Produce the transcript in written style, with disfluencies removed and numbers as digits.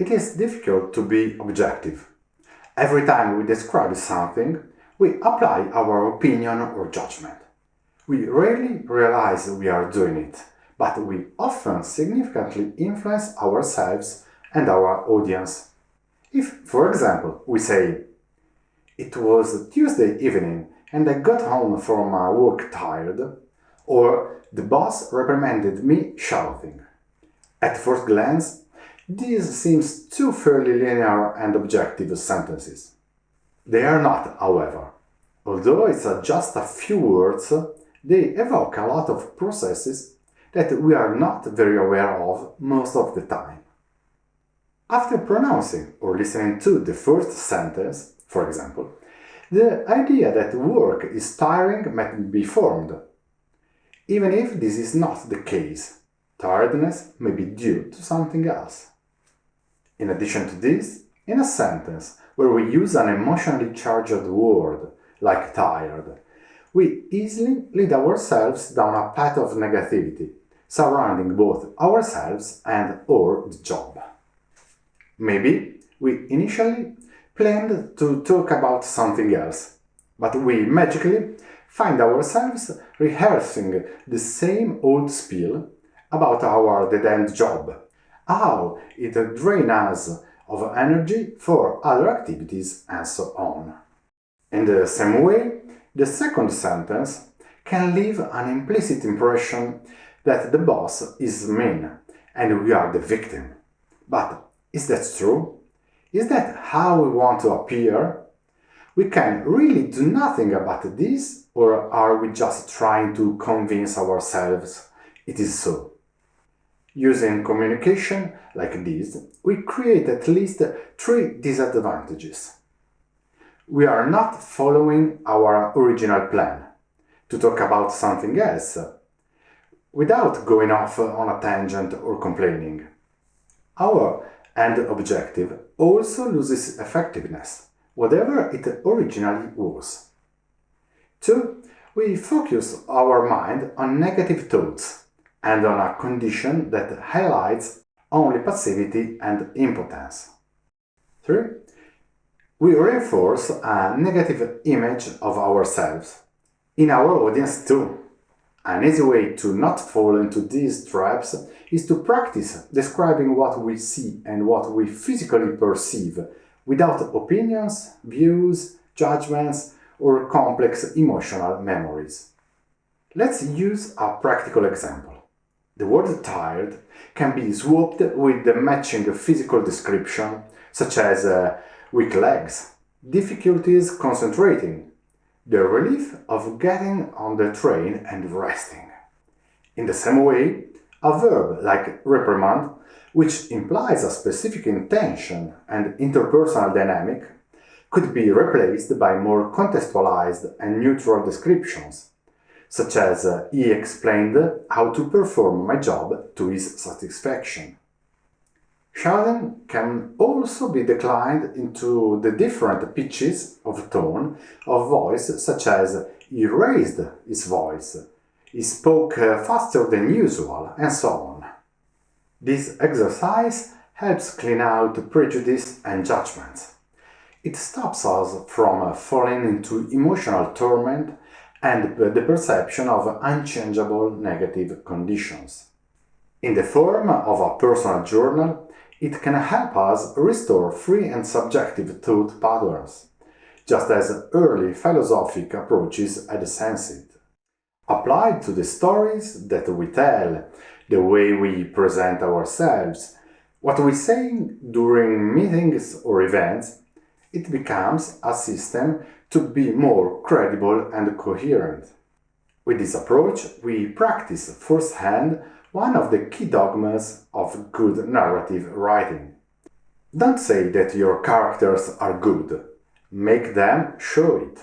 It is difficult to be objective. Every time we describe something, we apply our opinion or judgment. We rarely realize we are doing it, but we often significantly influence ourselves and our audience. If, for example, we say, "It was Tuesday evening and I got home from work tired," or "The boss reprimanded me shouting." At first glance, these seems two fairly linear and objective sentences. They are not, however. Although it's just a few words, they evoke a lot of processes that we are not very aware of most of the time. After pronouncing or listening to the first sentence, for example, the idea that work is tiring might be formed. Even if this is not the case, tiredness may be due to something else. In addition to this, in a sentence where we use an emotionally charged word, like tired, we easily lead ourselves down a path of negativity, surrounding both ourselves and/or the job. Maybe we initially planned to talk about something else, but we magically find ourselves rehearsing the same old spiel about our dead-end job, how it drains us of energy for other activities, and so on. In the same way, the second sentence can leave an implicit impression that the boss is mean and we are the victim. But is that true? Is that how we want to appear? We can really do nothing about this, or are we just trying to convince ourselves it is so? Using communication like this, we create at least 3 disadvantages. We are not following our original plan to talk about something else without going off on a tangent or complaining. Our end objective also loses effectiveness, whatever it originally was. 2. We focus our mind on negative thoughts and on a condition that highlights only passivity and impotence. 3. We reinforce a negative image of ourselves in our audience too. An easy way to not fall into these traps is to practice describing what we see and what we physically perceive without opinions, views, judgments, or complex emotional memories. Let's use a practical example. The word tired can be swapped with the matching physical description, such as weak legs, difficulties concentrating, the relief of getting on the train and resting. In the same way, a verb like reprimand, which implies a specific intention and interpersonal dynamic, could be replaced by more contextualized and neutral descriptions, such as "he explained how to perform my job to his satisfaction." Shouting can also be declined into the different pitches of tone of voice, such as "he raised his voice," "he spoke faster than usual," and so on. This exercise helps clean out prejudice and judgment. It stops us from falling into emotional torment and the perception of unchangeable negative conditions. In the form of a personal journal, it can help us restore free and subjective thought patterns, just as early philosophic approaches had sensed. Applied to the stories that we tell, the way we present ourselves, what we say during meetings or events, it becomes a system to be more credible and coherent. With this approach, we practice firsthand one of the key dogmas of good narrative writing. Don't say that your characters are good. Make them show it.